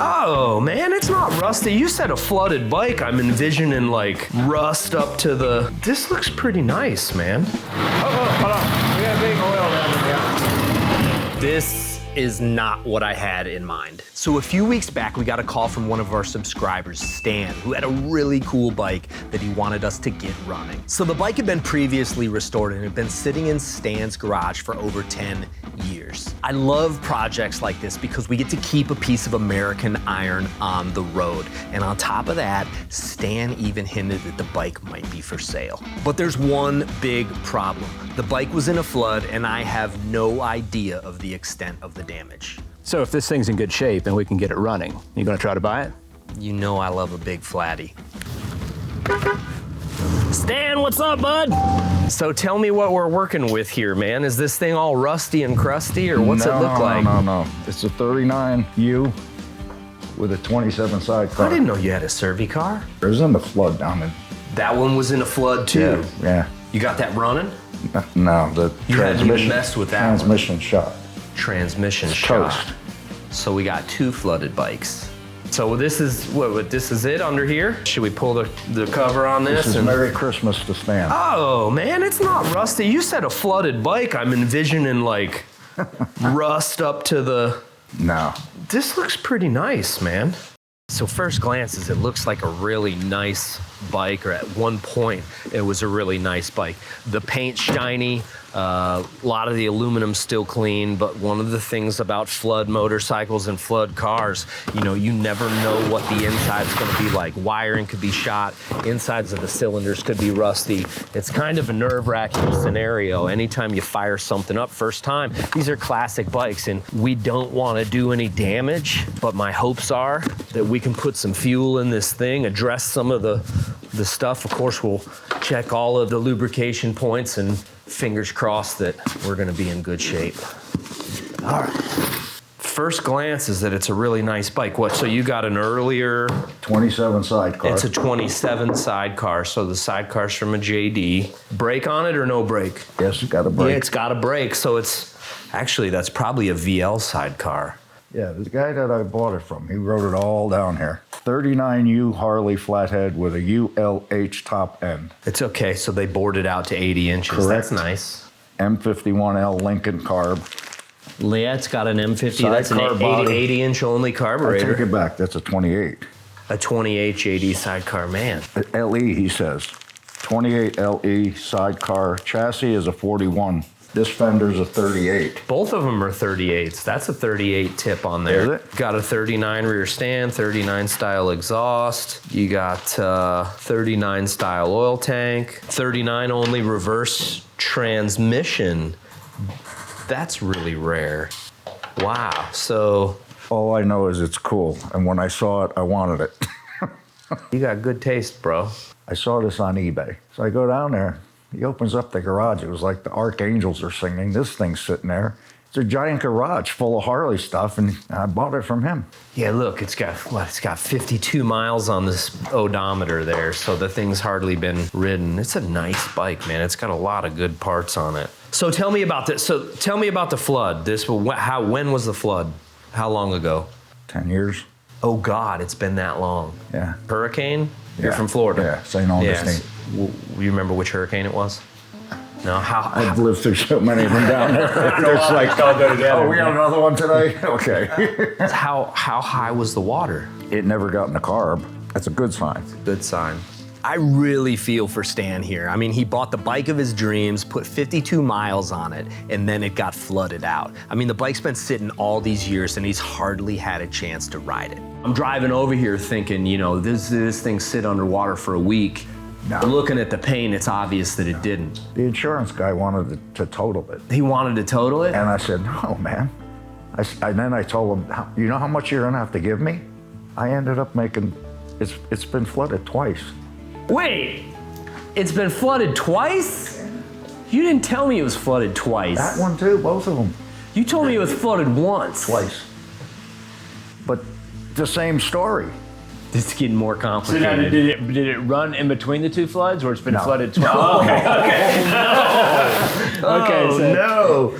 Oh man, it's not rusty. You said a flooded bike. I'm envisioning like rust up to the... This looks pretty nice, man. Hold on. We got a big oil down there. This is not what I had in mind. So a few weeks back, we got a call from one of our subscribers, Stan, who had a really cool bike that he wanted us to get running. So the bike had been previously restored and had been sitting in Stan's garage for over 10 years. I love projects like this because we get to keep a piece of American iron on the road. And on top of that, Stan even hinted that the bike might be for sale. But there's one big problem. The bike was in a flood and I have no idea of the extent of the damage. So if this thing's in good shape and we can get it running, you gonna try to buy it? You know I love a big flatty. Stan, what's up, bud? So tell me what we're working with here, man. Is this thing all rusty and crusty, or what's it look like? No. It's a 39U with a 27 sidecar. I didn't know you had a Servi car. It was in the flood down in... That one was in a flood too? Yeah. You got that running? No, the You hadn't even messed with that one. transmission shot. Transmission It's shot. toast. So we got two flooded bikes. So this is what this is it under here? Should we pull the cover on this? This is Merry Christmas to Stan. Oh man, it's not rusty. You said a flooded bike. I'm envisioning like rust up to the... No. This looks pretty nice, man. So first glances, it looks like a really nice bike, or at one point, it was a really nice bike. The paint's shiny, a lot of the aluminum's still clean, but one of the things about flood motorcycles and flood cars, you never know what the inside's gonna be like. Wiring could be shot, insides of the cylinders could be rusty. It's kind of a nerve-wracking scenario. Anytime you fire something up first time, these are classic bikes and we don't wanna do any damage, but my hopes are that we can put some fuel in this thing, address some of the stuff. Of course, we'll check all of the lubrication points and fingers crossed that we're gonna be in good shape. All right. First glance is that it's a really nice bike. What, so you got an earlier... 27 sidecar. It's a 27 sidecar, so the sidecar's from a JD. Brake on it or no brake? Yes, it's got a brake. Yeah, it's got a brake, so actually that's probably a VL sidecar. Yeah, the guy that I bought it from, he wrote it all down here. 39U Harley Flathead with a ULH top end. It's okay, so they bored it out to 80 inches. Correct. That's nice. M51L Lincoln carb. Yeah, it's got an M50. That's an Sidecar body. 80-inch only I carburetor. take it back, that's a 28. A 28 JD sidecar, man. LE, he says. 28 LE sidecar. Chassis is a 41. This fender's a 38. Both of them are 38s. That's a 38 tip on there. Is it? Got a 39 rear stand, 39 style exhaust. You got 39 style oil tank, 39 only reverse transmission. That's really rare. Wow, so. All I know is it's cool, and when I saw it, I wanted it. You got good taste, bro. I saw this on eBay. So I go down there. He opens up the garage. It was like the archangels are singing. This thing's sitting there. It's a giant garage full of Harley stuff, and I bought it from him. Yeah, look, it's got 52 miles on this odometer there, so the thing's hardly been ridden. It's a nice bike, man. It's got a lot of good parts on it. So tell me about this. So tell me about the flood. When was the flood? How long ago? 10 years. Oh God, it's been that long. Yeah. Hurricane? You're Yeah. from Florida. Yeah, St. Augustine. Yes. You remember which hurricane it was? No, I've lived through so many of them down there. It's like, oh, we got another one today? Okay. How high was the water? It never got in the carb. That's a good sign. Good sign. I really feel for Stan here. I mean, he bought the bike of his dreams, put 52 miles on it, and then it got flooded out. I mean, the bike's been sitting all these years and he's hardly had a chance to ride it. I'm driving over here thinking, this thing sit underwater for a week. No. Looking at the paint, it's obvious that it didn't. The insurance guy wanted to total it. He wanted to total it? And I said, no, man. And then I told him, you know how much you're gonna have to give me? I ended up making, it's been flooded twice. Wait, it's been flooded twice? You didn't tell me it was flooded twice. That one too, both of them. You told me it was flooded once. Twice. But the same story. It's getting more So complicated. now, did it run in between the two floods, or it's been No. flooded twice? Oh, okay. Okay, so no.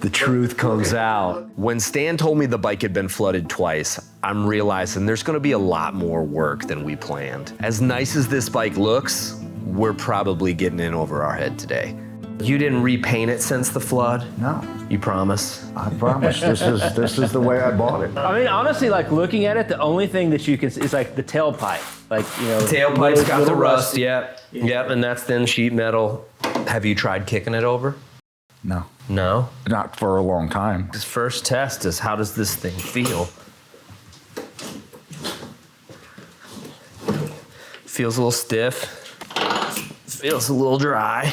The truth comes out. When Stan told me the bike had been flooded twice, I'm realizing there's gonna be a lot more work than we planned. As nice as this bike looks, we're probably getting in over our head today. You didn't repaint it since the flood? No, You promise? I promise. This is the way I bought it. I mean, honestly, like looking at it, the only thing that you can is like the tailpipe. Like, you know, Tailpipe's got the little rust, rusty. yep. Yep, and that's thin sheet metal. Have you tried kicking it over? No, No? not for a long time. His first test is how does this thing feel? Feels a little stiff. Feels a little dry.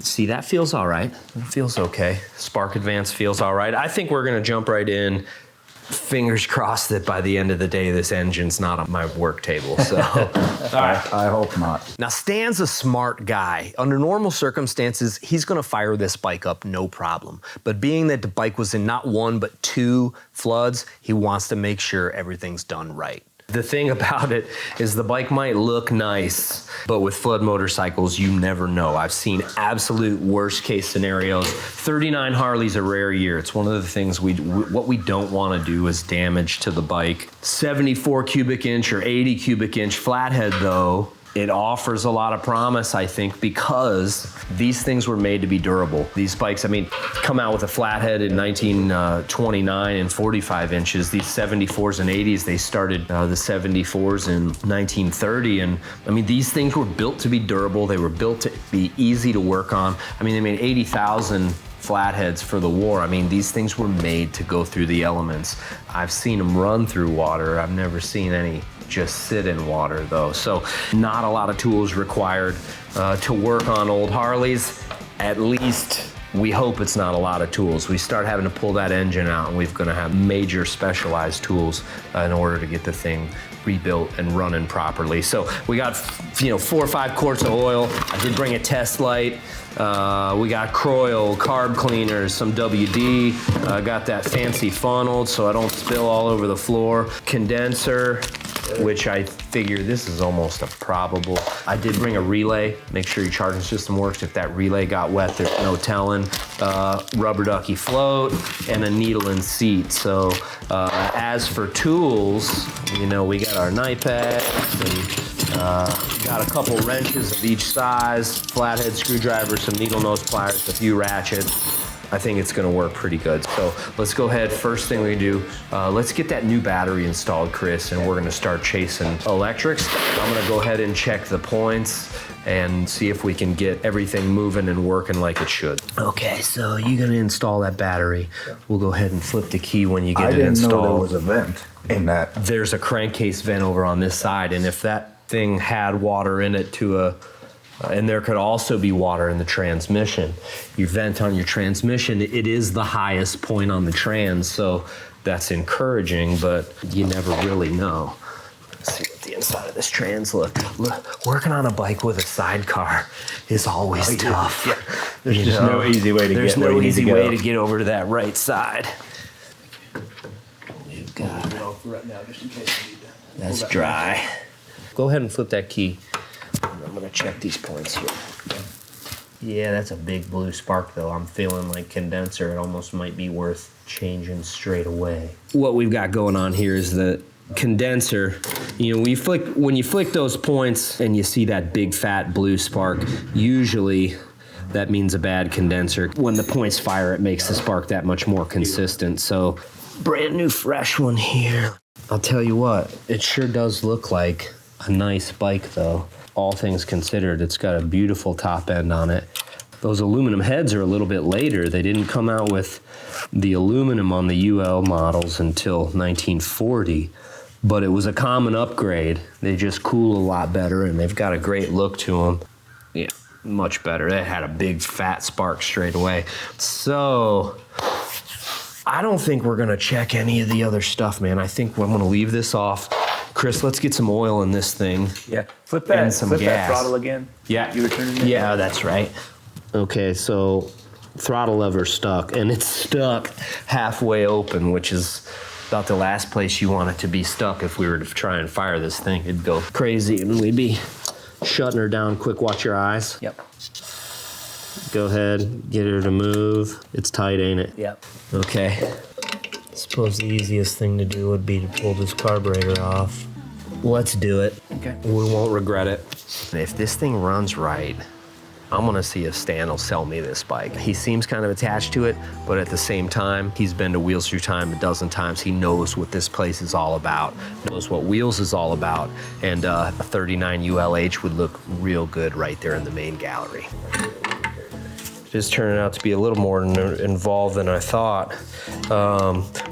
See, that feels all right. It feels okay. Spark Advance feels all right. I think we're gonna jump right in. Fingers crossed that by the end of the day, this engine's not on my work table, so. All right. I hope not. Now, Stan's a smart guy. Under normal circumstances, he's gonna fire this bike up no problem. But being that the bike was in not one, but 2 floods, he wants to make sure everything's done right. The thing about it is the bike might look nice, but with flood motorcycles, you never know. I've seen absolute worst case scenarios. 39 Harley's a rare year. It's one of the things what we don't want to do is damage to the bike. 74 cubic inch or 80 cubic inch Flathead though, it offers a lot of promise, I think, because these things were made to be durable. These bikes, I mean, come out with a Flathead in 1929 and 45 inches. These 74s and 80s, they started the 74s in 1930. And I mean, these things were built to be durable. They were built to be easy to work on. I mean, they made 80,000 Flatheads for the war. I mean, these things were made to go through the elements. I've seen them run through water. I've never seen any just sit in water though. So not a lot of tools required to work on old Harleys. At least we hope it's not a lot of tools. We start having to pull that engine out and we're gonna have major specialized tools in order to get the thing rebuilt and running properly. So we got 4 or 5 quarts of oil. I did bring a test light. We got Croyle, carb cleaners, some WD. Got that fancy funneled so I don't spill all over the floor. Condenser, which I figure this is almost a probable. I did bring a relay. Make sure your charging system works. If that relay got wet, there's no telling. Rubber ducky float and a needle and seat. So as for tools, you know, we got our knife pads and got a couple wrenches of each size, flathead screwdriver, some needle nose pliers, a few ratchets. I think it's gonna work pretty good. So let's go ahead, first thing we do, let's get that new battery installed, Chris, and we're gonna start chasing electrics. I'm gonna go ahead and check the points and see if we can get everything moving and working like it should. Okay, so you're gonna install that battery. We'll go ahead and flip the key when you get it installed. I didn't know there was a vent in that. There's a crankcase vent over on this side, and if that thing had water in it and there could also be water in the transmission. Your vent on your transmission, it is the highest point on the trans, so that's encouraging, but you never really know. Let's see what the inside of this trans look. Working on a bike with a sidecar is always tough. Yeah. There's just no easy way to There's get where no you need easy to go. way to get over to that right side. We've got it. Right now, just in case you need that. That's dry. Go ahead and flip that key. I'm gonna check these points here. Yeah, that's a big blue spark though. I'm feeling like condenser. It almost might be worth changing straight away. What we've got going on here is the condenser. You know, when you flick those points and you see that big fat blue spark, usually that means a bad condenser. When the points fire, it makes the spark that much more consistent. So brand new fresh one here. I'll tell you what, it sure does look like a nice bike though. All things considered, it's got a beautiful top end on it. Those aluminum heads are a little bit later. They didn't come out with the aluminum on the UL models until 1940, but it was a common upgrade. They just cool a lot better and they've got a great look to them. Yeah, much better. They had a big fat spark straight away. So I don't think we're gonna check any of the other stuff, man. I think I'm gonna leave this off. Chris, let's get some oil in this thing. Yeah, flip that, And some flip gas. that throttle again. Yeah. You were turning it? Yeah, that's right. Okay, so throttle lever stuck, and it's stuck halfway open, which is about the last place you want it to be stuck. If we were to try and fire this thing, it'd go crazy, and we'd be shutting her down quick. Watch your eyes. Yep. Go ahead, get her to move. It's tight, ain't it? Yep. Okay. I suppose the easiest thing to do would be to pull this carburetor off. Let's do it. Okay. We won't regret it. If this thing runs right, I'm gonna see if Stan will sell me this bike. He seems kind of attached to it, but at the same time, he's been to Wheels Through Time a dozen times. He knows what this place is all about, knows what Wheels is all about, and a 39 ULH would look real good right there in the main gallery. It is turning out to be a little more involved than I thought.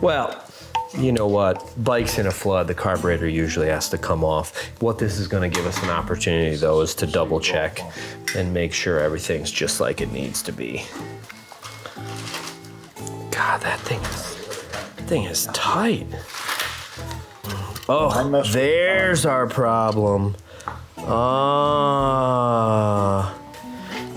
Well, you know what? Bikes in a flood, the carburetor usually has to come off. What this is going to give us an opportunity, though, is to double check and make sure everything's just like it needs to be. God, that thing is tight. Oh, there's our problem.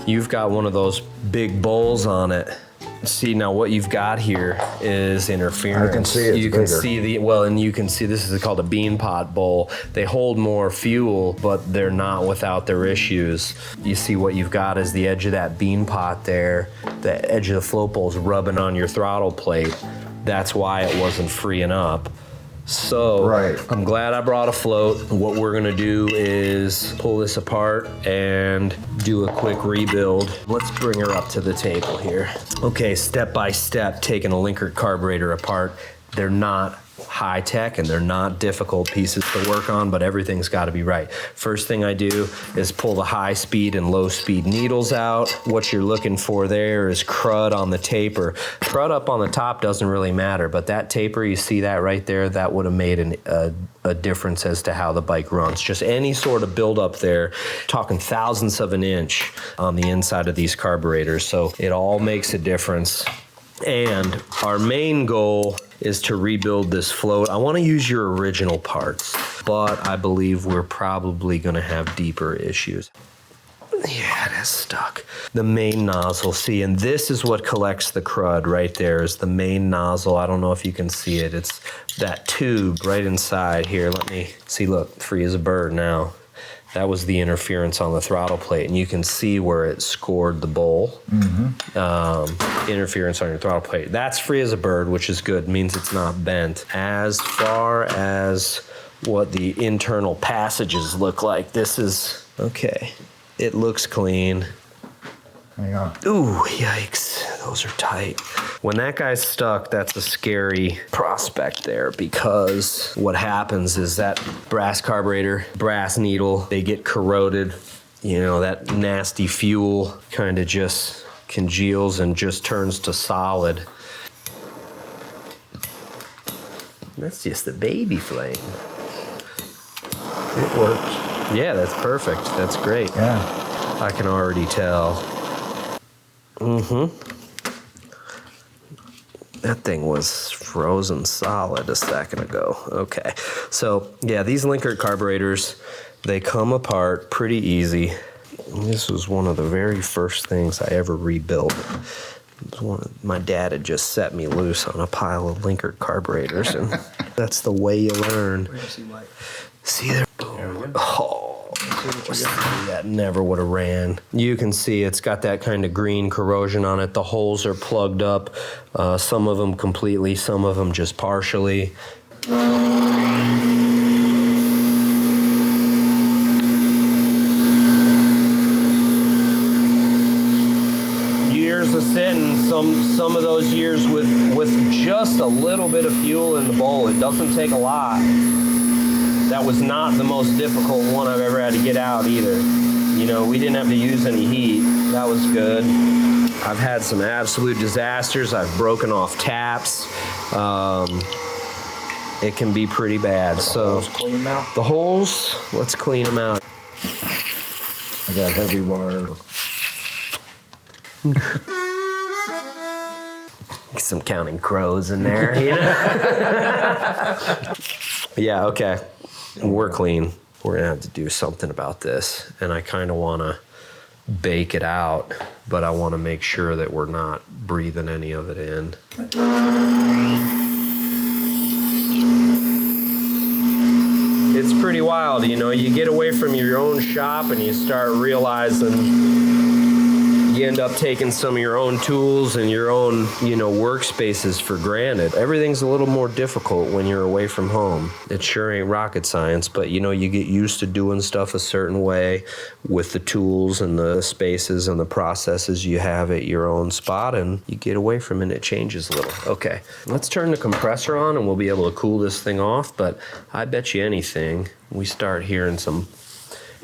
You've got one of those big bowls on it. See, now what you've got here is interference. I can see it's You can bigger. see and you can see this is called a bean pot bowl. They hold more fuel, but they're not without their issues. You see what you've got is the edge of that bean pot there. The edge of the float bowl's rubbing on your throttle plate. That's why it wasn't freeing up. So Right. I'm glad I brought a float. What we're gonna do is pull this apart and do a quick rebuild. Let's bring her up to the table here. Okay, step by step, taking a Linkert carburetor apart. They're not high tech and they're not difficult pieces to work on, but everything's got to be right. First thing I do is pull the high speed and low speed needles out. What you're looking for there is crud on the taper. Crud up on the top doesn't really matter, but that taper, you see that right there, that would have made a difference as to how the bike runs. Just any sort of buildup there, talking thousandths of an inch on the inside of these carburetors. So it all makes a difference. And our main goal is to rebuild this float. I want to use your original parts, but I believe we're probably going to have deeper issues. Yeah, it is stuck. The main nozzle, see, and this is what collects the crud right there is the main nozzle. I don't know if you can see it. It's that tube right inside here. Let me see, look, free as a bird now. That was the interference on the throttle plate, and you can see where it scored the bowl. Interference on your throttle plate. That's free as a bird, which is good, means it's not bent. As far as what the internal passages look like, this is, okay, it looks clean. Hang on. Ooh, yikes, those are tight. When that guy's stuck, that's a scary prospect there because what happens is that brass carburetor, brass needle, they get corroded. You know, that nasty fuel kind of just congeals and just turns to solid. That's just the baby flame. It works. Yeah, that's perfect. That's great. Yeah. I can already tell. That thing was frozen solid a second ago. Okay, so yeah, these Linkert carburetors, they come apart pretty easy. This was one of the very first things I ever rebuilt. It was my dad had just set me loose on a pile of Linkert carburetors, and that's the way you learn. See there? Boom. Oh. That never would have ran. You can see it's got that kind of green corrosion on it. The holes are plugged up, some of them completely, some of them just partially. Years of sitting, some of those years with just a little bit of fuel in the bowl. It doesn't take a lot. That was not the most difficult one I've ever had to get out either. You know, we didn't have to use any heat. That was good. I've had some absolute disasters. I've broken off taps. It can be pretty bad. So Clean now? the holes, let's clean them out. I got heavy wire. Some Counting Crows in there, you know? Yeah, okay. We're clean. We're gonna have to do something about this. And I kind of want to bake it out, but I want to make sure that we're not breathing any of it in. It's pretty wild, you know, you get away from your own shop and you start realizing you end up taking some of your own tools and your own, workspaces for granted. Everything's a little more difficult when you're away from home. It sure ain't rocket science, but you get used to doing stuff a certain way with the tools and the spaces and the processes you have at your own spot, and you get away from it and it changes a little. Okay, let's turn the compressor on and we'll be able to cool this thing off, but I bet you anything we start hearing some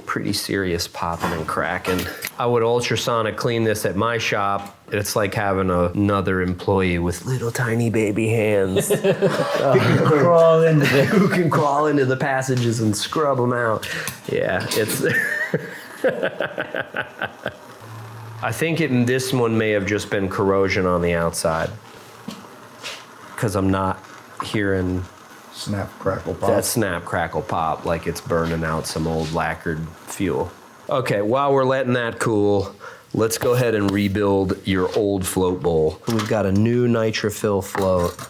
pretty serious popping and cracking. I would ultrasonic clean this at my shop. It's like having another employee with little tiny baby hands who can crawl into the passages and scrub them out. Yeah, it's. I think this one may have just been corrosion on the outside, because I'm not hearing Snap, crackle, pop. that snap, crackle, pop like it's burning out some old lacquered fuel. Okay, while we're letting that cool, let's go ahead and rebuild your old float bowl. We've got a new nitrofill float.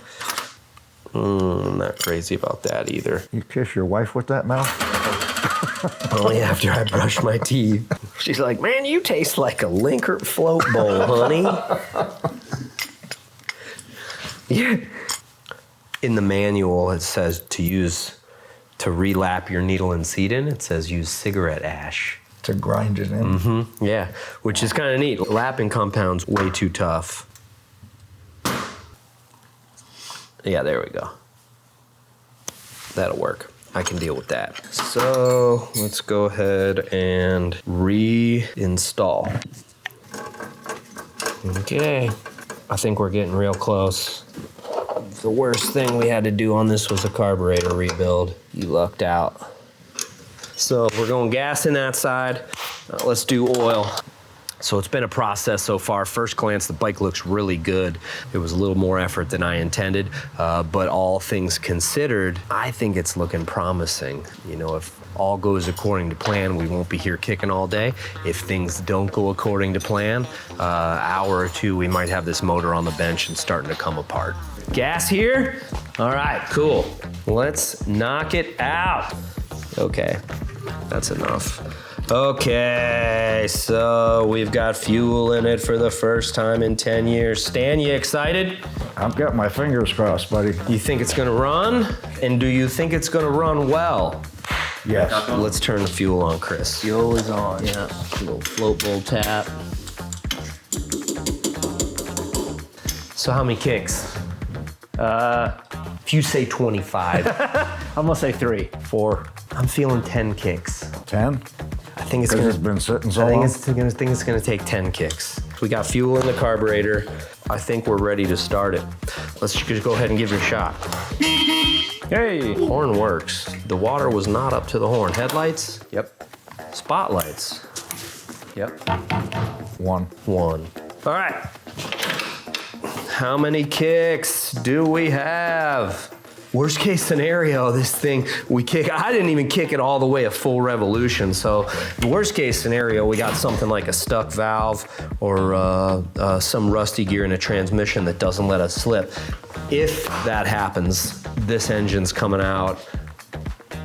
I'm not crazy about that either. You kiss your wife with that mouth? Only after I brush my teeth. She's like, man, you taste like a Linkert float bowl, honey. Yeah. In the manual, it says to relap your needle and seat in, it says use cigarette ash. To grind it in? Mm-hmm. Yeah, which is kind of neat. Lapping compound's way too tough. Yeah, there we go. That'll work. I can deal with that. So let's go ahead and reinstall. Okay, I think we're getting real close. The worst thing we had to do on this was a carburetor rebuild. You lucked out. So we're going gas in that side. Let's do oil. So it's been a process so far. First glance, the bike looks really good. It was a little more effort than I intended, but all things considered, I think it's looking promising. If all goes according to plan, we won't be here kicking all day. If things don't go according to plan, hour or two, we might have this motor on the bench and starting to come apart. Gas here? All right, cool. Let's knock it out. Okay, that's enough. Okay, so we've got fuel in it for the first time in 10 years. Stan, you excited? I've got my fingers crossed, buddy. You think it's gonna run? And do you think it's gonna run well? Yes. Let's turn the fuel on, Chris. Fuel is on. Yeah, a little float bowl tap. So how many kicks? If you say 25. I'm gonna say 3. 4. I'm feeling 10 kicks. 10? I think it's Because gonna. it's been sitting so I long? think it's gonna take 10 kicks. We got fuel in the carburetor. I think we're ready to start it. Let's just go ahead and give it a shot. Hey! Horn works. The water was not up to the horn. Headlights? Yep. Spotlights? Yep. 1. 1. All right. How many kicks do we have? Worst case scenario, this thing, I didn't even kick it all the way a full revolution. So the worst case scenario, we got something like a stuck valve or some rusty gear in a transmission that doesn't let us slip. If that happens, this engine's coming out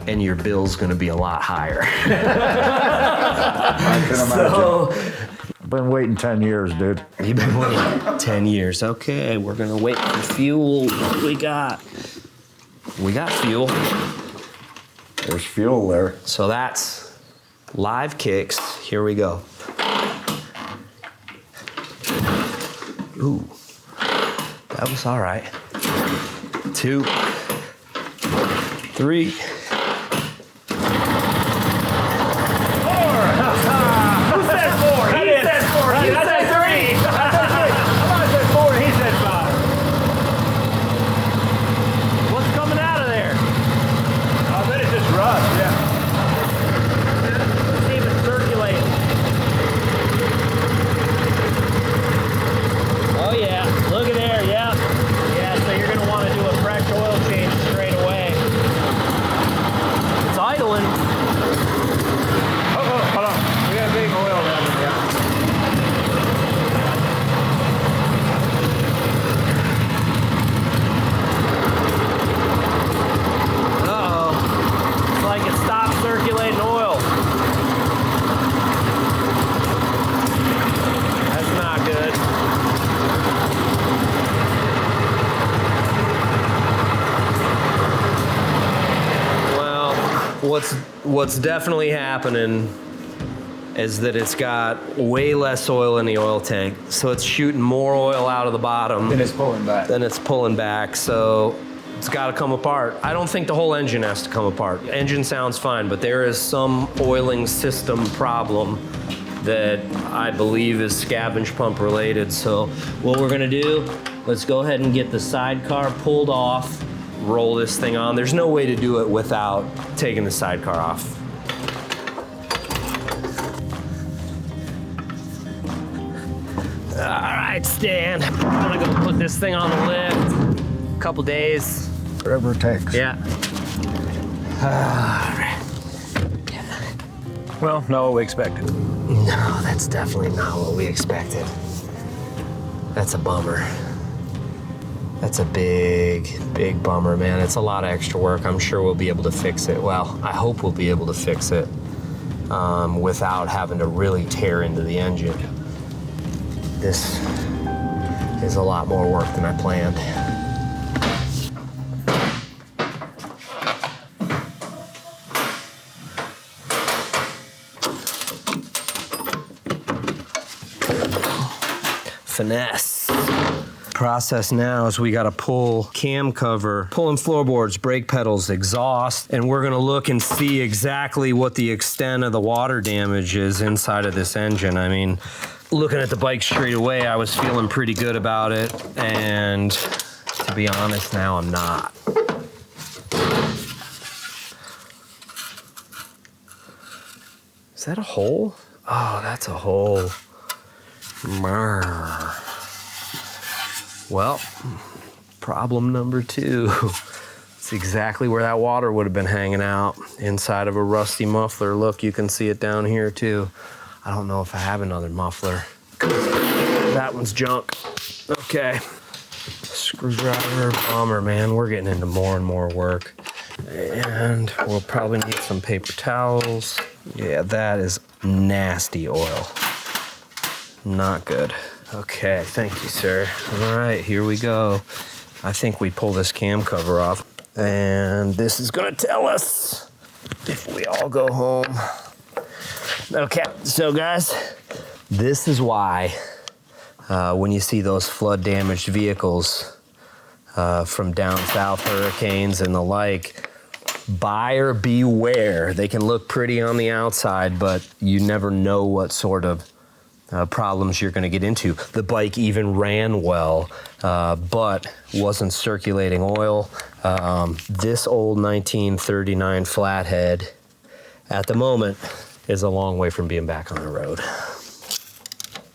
and your bill's gonna be a lot higher. I can imagine. I've been waiting 10 years, dude. You've been waiting 10 years. Okay, we're gonna wait for fuel. What do we got? We got fuel. There's fuel there. So that's live kicks. Here we go. Ooh, that was all right. 2, 3. What's definitely happening is that it's got way less oil in the oil tank. So it's shooting more oil out of the bottom Then it's pulling back. than it's pulling back. So it's got to come apart. I don't think the whole engine has to come apart. Engine sounds fine, but there is some oiling system problem that I believe is scavenge pump related. So what we're gonna do, let's go ahead and get the sidecar pulled off, roll this thing on. There's no way to do it without taking the sidecar off. All right, Stan, I'm gonna go put this thing on the lift. Couple days. Whatever it takes. Yeah. Well, not what we expected. No, that's definitely not what we expected. That's a bummer. That's a big, big bummer, man. It's a lot of extra work. I'm sure we'll be able to fix it. Well, I hope we'll be able to fix it without having to really tear into the engine. This is a lot more work than I planned. Finesse. Process now is we got to pull cam cover, pulling floorboards, brake pedals, exhaust, and we're going to look and see exactly what the extent of the water damage is inside of this engine. I mean, looking at the bike straight away, I was feeling pretty good about it, and to be honest, now I'm not. Is that a hole? Oh, that's a hole. Well, problem number 2. It's exactly where that water would have been hanging out, inside of a rusty muffler. Look, you can see it down here too. I don't know if I have another muffler. That one's junk. Okay. Screwdriver, bummer, man. We're getting into more and more work. And we'll probably need some paper towels. Yeah, that is nasty oil. Not good. Okay, thank you, sir. All right, here we go. I think we pull this cam cover off, and this is gonna tell us if we all go home. Okay, so guys, this is why when you see those flood damaged vehicles from down south, hurricanes and the like, buyer beware. They can look pretty on the outside, but you never know what sort of problems you're going to get into. The bike even ran well, but wasn't circulating oil. This old 1939 Flathead, at the moment, is a long way from being back on the road.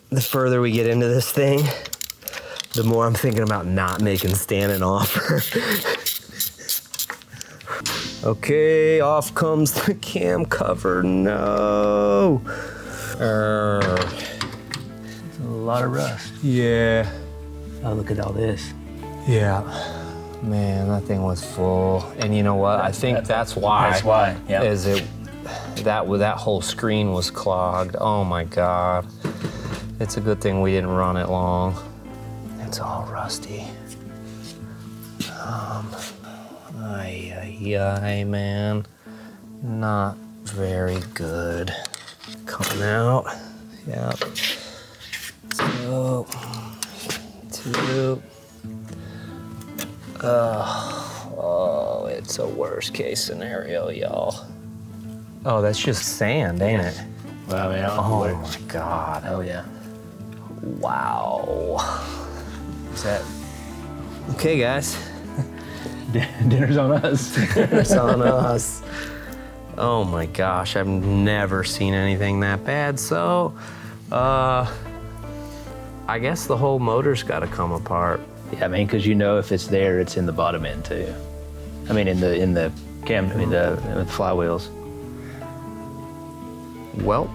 The further we get into this thing, the more I'm thinking about not making Stan an offer. Okay, off comes the cam cover. No. A lot of rust. Yeah. Oh, look at all this. Yeah. Man, that thing was full. And you know what? I think that's why. That's why. Yeah. Is it that whole screen was clogged. Oh my God. It's a good thing we didn't run it long. It's all rusty. Ay, man. Not very good. Coming out. Yep. So, 2. Oh, it's a worst case scenario, y'all. Oh, that's just sand, ain't it? Well, I mean, Oh my God. Oh, yeah. Wow. Is that okay, guys? Dinner's on us. It's on us. Oh my gosh, I've never seen anything that bad. So, I guess the whole motor's got to come apart. Yeah, I mean, because you know if it's there, it's in the bottom end too. I mean, in the cam, I mean the flywheels. Well,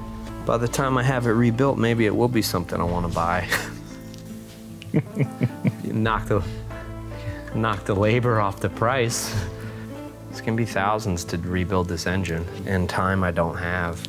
by the time I have it rebuilt, maybe it will be something I want to buy. knock the labor off the price. It's gonna be thousands to rebuild this engine, and time I don't have.